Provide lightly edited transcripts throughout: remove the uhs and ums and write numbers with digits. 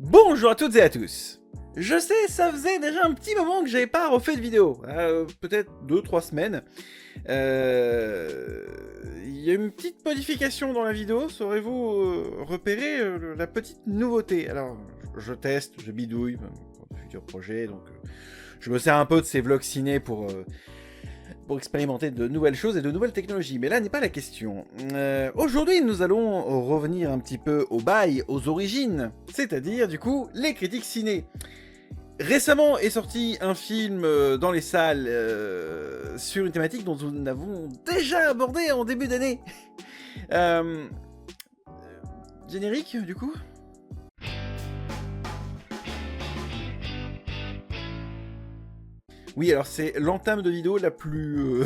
Bonjour à toutes et à tous. Je sais, ça faisait déjà un petit moment que j'avais pas refait de vidéo, peut-être 2-3 semaines. Il y a une petite modification dans la vidéo, saurez-vous repérer la petite nouveauté. Alors, je teste, je bidouille pour de futurs projets, donc je me sers un peu de ces vlogs ciné pour expérimenter de nouvelles choses et de nouvelles technologies. Mais là n'est pas la question. Aujourd'hui, nous allons revenir un petit peu au bail, aux origines, c'est-à-dire, du coup, les critiques ciné. Récemment est sorti un film dans les salles sur une thématique dont nous avons déjà abordé en début d'année. Générique, du coup ? Oui, alors c'est l'entame de vidéo la plus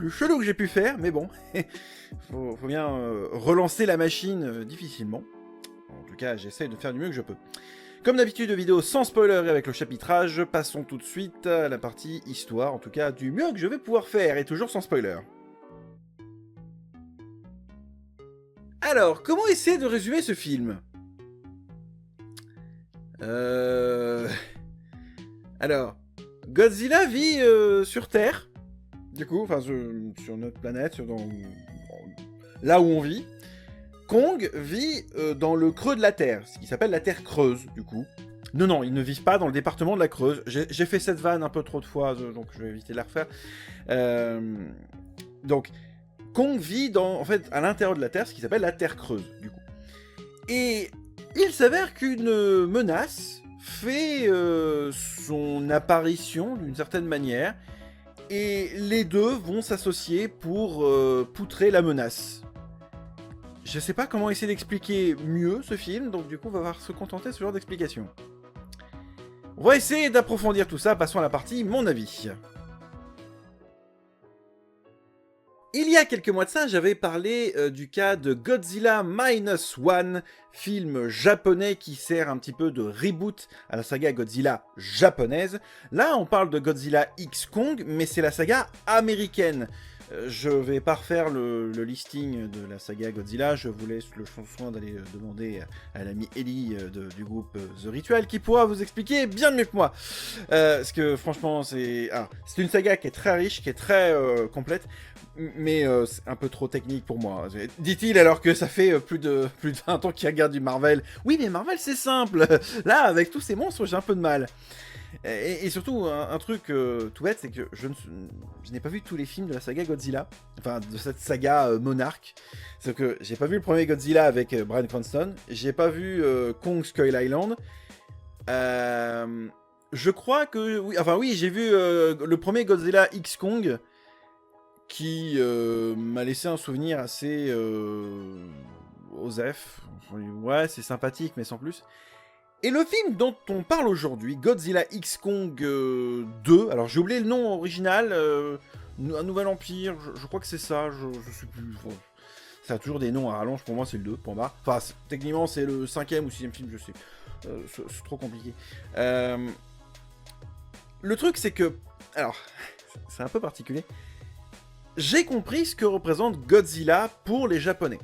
chelou que j'ai pu faire, mais bon, faut bien relancer la machine difficilement. En tout cas, j'essaie de faire du mieux que je peux. Comme d'habitude, vidéo sans spoiler et avec le chapitrage, passons tout de suite à la partie histoire, en tout cas du mieux que je vais pouvoir faire, et toujours sans spoiler. Alors, comment essayer de résumer ce film ? Alors, Godzilla vit sur Terre, du coup, enfin sur notre planète, là où on vit. Kong vit dans le creux de la Terre, ce qui s'appelle la Terre creuse, du coup. Non, ils ne vivent pas dans le département de la Creuse. J'ai fait cette vanne un peu trop de fois, donc je vais éviter de la refaire. Donc, Kong vit en fait, à l'intérieur de la Terre, ce qui s'appelle la Terre creuse, du coup. Et il s'avère qu'une menace fait son apparition, d'une certaine manière, et les deux vont s'associer pour poutrer la menace. Je sais pas comment essayer d'expliquer mieux ce film, donc du coup on va se contenter de ce genre d'explication. On va essayer d'approfondir tout ça, passons à la partie mon avis. Il y a quelques mois de ça, j'avais parlé du cas de Godzilla Minus One, film japonais qui sert un petit peu de reboot à la saga Godzilla japonaise. Là, on parle de Godzilla X Kong, mais c'est la saga américaine. Je vais pas refaire le listing de la saga Godzilla, je vous laisse le soin d'aller demander à l'ami Ellie du groupe The Ritual qui pourra vous expliquer bien mieux que moi. Parce que franchement, c'est une saga qui est très riche, qui est très complète, mais c'est un peu trop technique pour moi, dit-il, alors que ça fait plus de 20 ans qu'il regarde du Marvel. Oui, mais Marvel c'est simple. Là, avec tous ces monstres, j'ai un peu de mal. Et surtout, un truc tout bête, c'est que je n'ai pas vu tous les films de la saga Godzilla, enfin de cette saga Monarch. C'est que j'ai pas vu le premier Godzilla avec Bryan Cranston, j'ai pas vu Kong Skull Island. Je crois que oui, j'ai vu le premier Godzilla X Kong qui m'a laissé un souvenir assez osef. Ouais, c'est sympathique, mais sans plus. Et le film dont on parle aujourd'hui, Godzilla X Kong 2, alors j'ai oublié le nom original, Un Nouvel Empire, je crois que c'est ça, je sais plus. Ça a toujours des noms à rallonge, pour moi c'est le 2, pour moi. Enfin, techniquement c'est le 5e ou 6e film, je sais. C'est trop compliqué. Le truc c'est que, alors, c'est un peu particulier. J'ai compris ce que représente Godzilla pour les Japonais.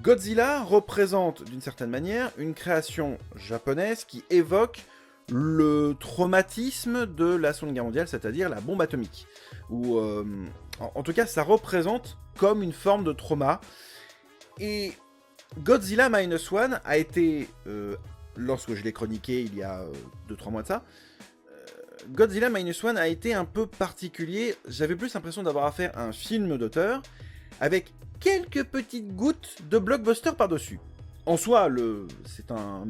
Godzilla représente, d'une certaine manière, une création japonaise qui évoque le traumatisme de la Seconde Guerre mondiale, c'est-à-dire la bombe atomique. Ou, en tout cas, ça représente comme une forme de trauma. Et Godzilla Minus One a été, lorsque je l'ai chroniqué il y a 2-3 mois de ça, Godzilla Minus One a été un peu particulier. J'avais plus l'impression d'avoir affaire à un film d'auteur, avec quelques petites gouttes de blockbuster par-dessus. En soi, c'est un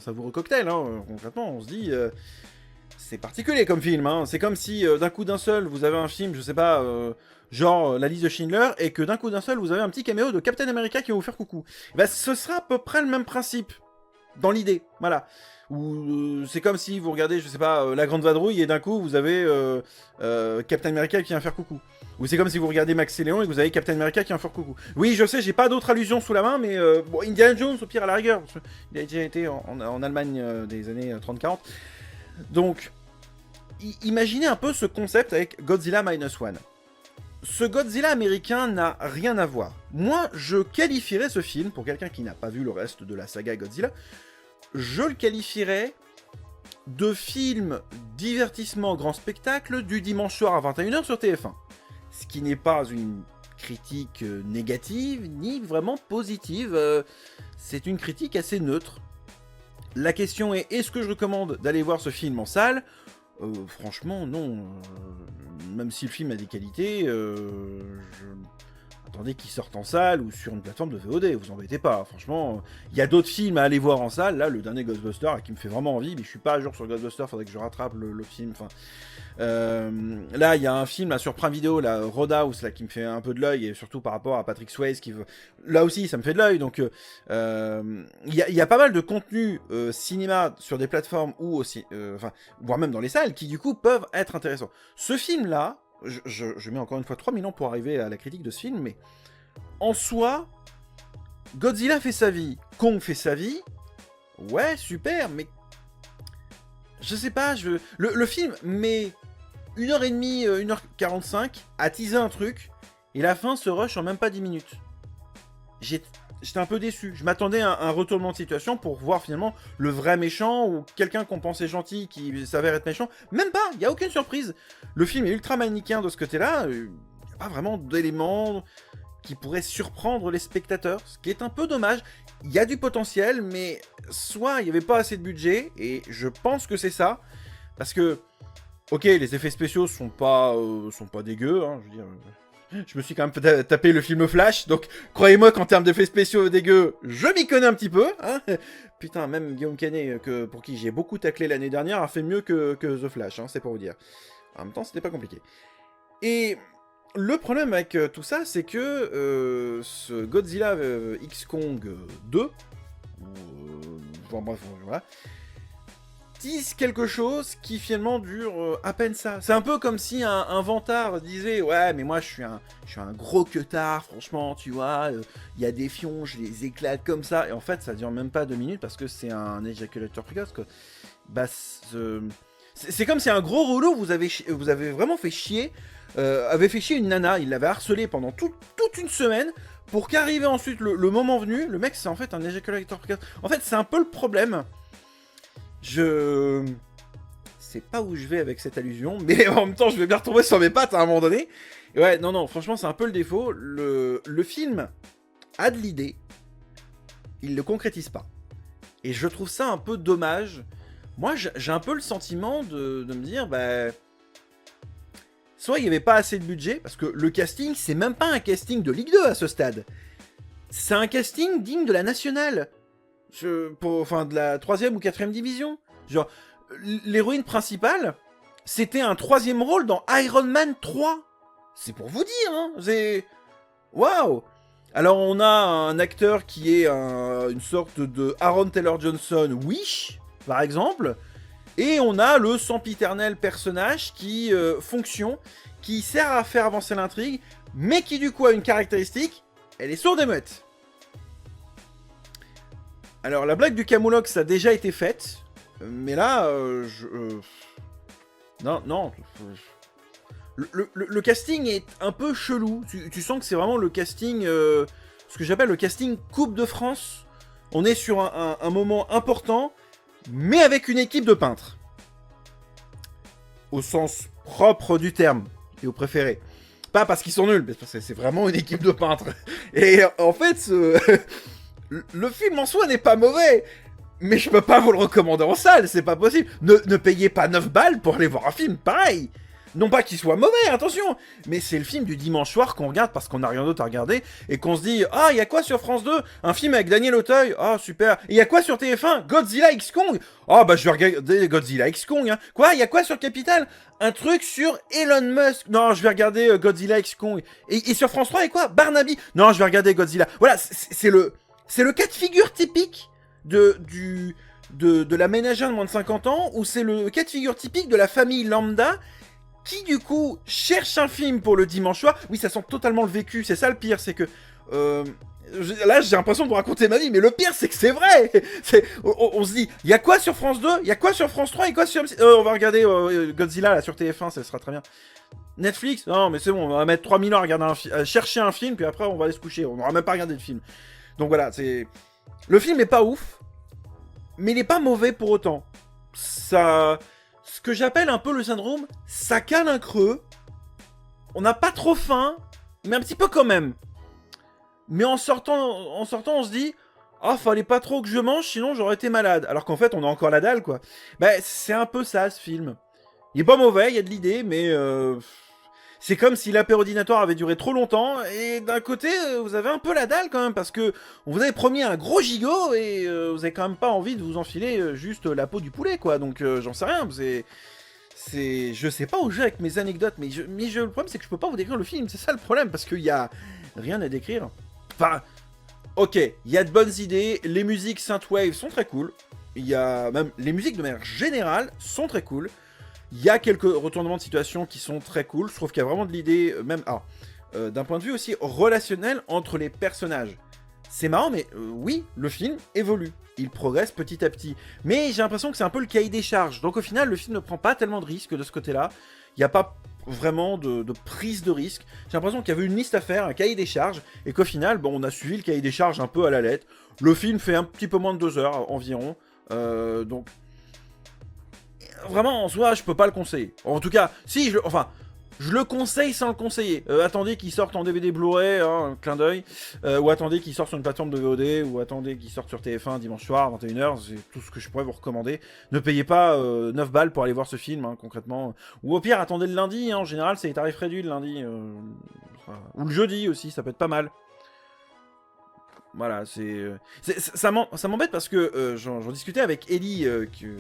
savoureux cocktail, hein, concrètement, on se dit... c'est particulier comme film, hein. C'est comme si d'un coup d'un seul, vous avez un film, je sais pas, genre La Liste de Schindler, et que d'un coup d'un seul, vous avez un petit caméo de Captain America qui va vous faire coucou. Bah, ce sera à peu près le même principe, dans l'idée, voilà. Ou c'est comme si vous regardez, je sais pas, La Grande Vadrouille, et d'un coup, vous avez Captain America qui vient faire coucou. Ou c'est comme si vous regardez Max et Léon et que vous avez Captain America qui vient faire coucou. Oui, je sais, j'ai pas d'autres allusions sous la main, mais bon, Indiana Jones, au pire, à la rigueur. Il a déjà été en Allemagne des années 30-40. Donc, imaginez un peu ce concept avec Godzilla Minus One. Ce Godzilla américain n'a rien à voir. Moi, je qualifierais ce film, pour quelqu'un qui n'a pas vu le reste de la saga Godzilla, je le qualifierais de film divertissement grand spectacle du dimanche soir à 21h sur TF1. Ce qui n'est pas une critique négative, ni vraiment positive. C'est une critique assez neutre. La question est, est-ce que je recommande d'aller voir ce film en salle ? Franchement, non. Même si le film a des qualités, attendez qu'il sorte en salle ou sur une plateforme de VOD, vous embêtez pas. Franchement, il y a d'autres films à aller voir en salle. Là, le dernier Ghostbusters qui me fait vraiment envie, mais je suis pas à jour sur Ghostbusters, faudrait que je rattrape le film. Enfin, là, il y a un film là, sur Prime Video, là, Roadhouse, là, qui me fait un peu de l'œil, et surtout par rapport à Patrick Swayze, qui veut... Là aussi, ça me fait de l'œil. Donc, il y a pas mal de contenu cinéma sur des plateformes ou aussi, enfin, voire même dans les salles, qui du coup peuvent être intéressants. Ce film-là, je mets encore une fois 3000 ans pour arriver à la critique de ce film, mais en soi, Godzilla fait sa vie, Kong fait sa vie, ouais, super, mais je sais pas, le film met 1h30, 1h45 à teaser un truc, et la fin se rush en même pas 10 minutes. J'étais un peu déçu. Je m'attendais à un retournement de situation pour voir finalement le vrai méchant ou quelqu'un qu'on pensait gentil qui s'avère être méchant. Même pas, il n'y a aucune surprise. Le film est ultra manichéen de ce côté-là. Il n'y a pas vraiment d'éléments qui pourraient surprendre les spectateurs, ce qui est un peu dommage. Il y a du potentiel, mais soit il n'y avait pas assez de budget, et je pense que c'est ça. Parce que, ok, les effets spéciaux sont pas dégueux, hein, je veux dire... Je me suis quand même tapé le film Flash, donc croyez-moi qu'en termes d'effets spéciaux dégueux, je m'y connais un petit peu. Hein. Putain, même Guillaume Canet, pour qui j'ai beaucoup taclé l'année dernière, a fait mieux que The Flash, hein, c'est pour vous dire. En même temps, c'était pas compliqué. Et le problème avec tout ça, c'est que ce Godzilla X Kong 2, bref, voilà, disent quelque chose qui finalement dure à peine ça. C'est un peu comme si un vantard disait « Ouais, mais moi je suis un gros queutard, franchement, tu vois, il y a des fions, je les éclate comme ça. » Et en fait, ça dure même pas 2 minutes parce que c'est un éjaculateur précoce, quoi. Bah, c'est comme si un gros relou vous avez vraiment fait chier, avait fait chier une nana, il l'avait harcelée pendant toute une semaine, pour qu'arrive ensuite le moment venu, le mec c'est en fait un éjaculateur précoce. En fait, c'est un peu le problème. Je sais pas où je vais avec cette allusion, mais en même temps, je vais bien retomber sur mes pattes à un moment donné. Et ouais, non, franchement, c'est un peu le défaut. Le film a de l'idée, il le concrétise pas. Et je trouve ça un peu dommage. Moi, j'ai un peu le sentiment de me dire, bah... Soit il n'y avait pas assez de budget, parce que le casting, c'est même pas un casting de Ligue 2 à ce stade. C'est un casting digne de la nationale. Enfin, de la 3e ou 4e division. Genre, l'héroïne principale, c'était un 3e rôle dans Iron Man 3. C'est pour vous dire, hein. C'est... Waouh. Alors, on a un acteur qui est une sorte de Aaron Taylor Johnson Wish, par exemple. Et on a le sempiternel personnage qui qui sert à faire avancer l'intrigue, mais qui du coup a une caractéristique, elle est sourde et muette. Alors, la blague du camoulox, ça a déjà été faite. Mais là, Non. Le casting est un peu chelou. Tu sens que c'est vraiment le casting... ce que j'appelle le casting Coupe de France. On est sur un moment important, mais avec une équipe de peintres. Au sens propre du terme, et au préféré. Pas parce qu'ils sont nuls, mais parce que c'est vraiment une équipe de peintres. Et en fait, le film en soi n'est pas mauvais, mais je peux pas vous le recommander en salle, c'est pas possible. Ne payez pas 9 balles pour aller voir un film pareil. Non pas qu'il soit mauvais, attention, mais c'est le film du dimanche soir qu'on regarde parce qu'on n'a rien d'autre à regarder et qu'on se dit « Ah, il y a quoi sur France 2 ? Un film avec Daniel Auteuil ? Ah, super. Et il y a quoi sur TF1 ? Godzilla X Kong ? Ah, bah je vais regarder Godzilla X Kong, hein. Quoi ? Il y a quoi sur Capital ? Un truc sur Elon Musk ? Non, je vais regarder Godzilla X Kong. Et sur France 3, et quoi ? Barnaby ? Non, je vais regarder Godzilla. » Voilà, c'est le cas de figure typique de la ménagère de moins de 50 ans, ou c'est le cas de figure typique de la famille lambda qui du coup cherche un film pour le dimanche soir. Oui, ça sent totalement le vécu, c'est ça le pire, c'est que... là, j'ai l'impression de vous raconter ma vie, mais le pire, c'est que c'est vrai. On se dit, il y a quoi sur France 2 ? Il y a quoi sur France 3 ? Et quoi sur M6 ? On va regarder Godzilla là, sur TF1, ça sera très bien. Netflix ? Non, mais c'est bon, on va mettre 3000 ans à regarder à chercher un film, puis après, on va aller se coucher. On n'aura même pas regardé le film. Donc voilà, c'est... Le film est pas ouf. mais il est pas mauvais pour autant. Ça... Ce que j'appelle un peu le syndrome, ça cale un creux. On n'a pas trop faim, mais un petit peu quand même. Mais en sortant, on se dit... Ah, fallait pas trop que je mange, sinon j'aurais été malade. Alors qu'en fait, on a encore la dalle, quoi. Bah, c'est un peu ça, ce film. Il est pas mauvais, il y a de l'idée, mais... c'est comme si l'apérodinatoire avait duré trop longtemps, et d'un côté, vous avez un peu la dalle, quand même, parce que on vous avait promis un gros gigot, et vous avez quand même pas envie de vous enfiler juste la peau du poulet, quoi. Donc, j'en sais rien, je sais pas où je vais avec mes anecdotes, mais le problème, c'est que je peux pas vous décrire le film, c'est ça le problème, parce qu'il y a rien à décrire. Enfin... Ok, il y a de bonnes idées, les musiques synthwave sont très cool, il y a même les musiques de manière générale sont très cool, il y a quelques retournements de situation qui sont très cool, je trouve qu'il y a vraiment de l'idée, même d'un point de vue aussi relationnel entre les personnages. C'est marrant, mais oui, le film évolue, il progresse petit à petit, mais j'ai l'impression que c'est un peu le cahier des charges, donc au final le film ne prend pas tellement de risques de ce côté-là, il n'y a pas vraiment de prise de risque. J'ai l'impression qu'il y avait une liste à faire, un cahier des charges, et qu'au final, bon, on a suivi le cahier des charges un peu à la lettre. Le film fait un petit peu moins de 2 heures environ, donc vraiment en soi, je peux pas le conseiller. En tout cas, si, je le conseille sans le conseiller. Attendez qu'il sorte en DVD Blu-ray, hein, clin d'œil, ou attendez qu'il sorte sur une plateforme de VOD, ou attendez qu'il sorte sur TF1 dimanche soir, 21h, c'est tout ce que je pourrais vous recommander. Ne payez pas 9 balles pour aller voir ce film, hein, concrètement. Ou au pire, attendez le lundi, hein, en général, c'est les tarifs réduits le lundi. Ou le jeudi aussi, ça peut être pas mal. Voilà, ça m'embête parce que j'en discutais avec Ellie, du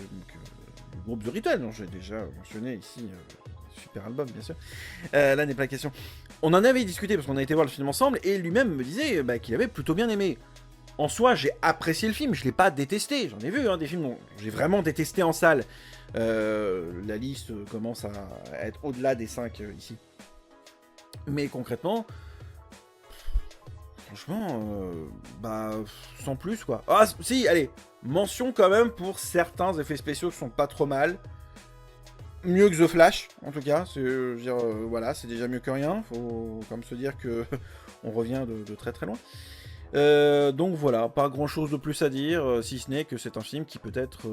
groupe The Ritual, dont j'ai déjà mentionné ici... super album, bien sûr. Là n'est pas la question. On en avait discuté parce qu'on a été voir le film ensemble et lui-même me disait qu'il avait plutôt bien aimé. En soi, j'ai apprécié le film, je l'ai pas détesté. J'en ai vu des films dont j'ai vraiment détesté en salle. La liste commence à être au-delà des 5 ici. Mais concrètement, franchement, sans plus quoi. Ah si, allez, mention quand même pour certains effets spéciaux qui sont pas trop mal. Mieux que The Flash, en tout cas, voilà, c'est déjà mieux que rien, faut quand même se dire que on revient de très très loin. Donc voilà, pas grand chose de plus à dire, si ce n'est que c'est un film qui peut être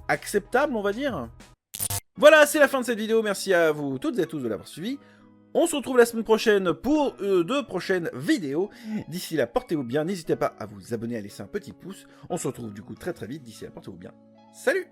acceptable, on va dire. Voilà, c'est la fin de cette vidéo, merci à vous toutes et à tous de l'avoir suivi. On se retrouve la semaine prochaine pour 2 prochaines vidéos. D'ici là, portez-vous bien, n'hésitez pas à vous abonner, à laisser un petit pouce. On se retrouve du coup très très vite, d'ici là, portez-vous bien. Salut!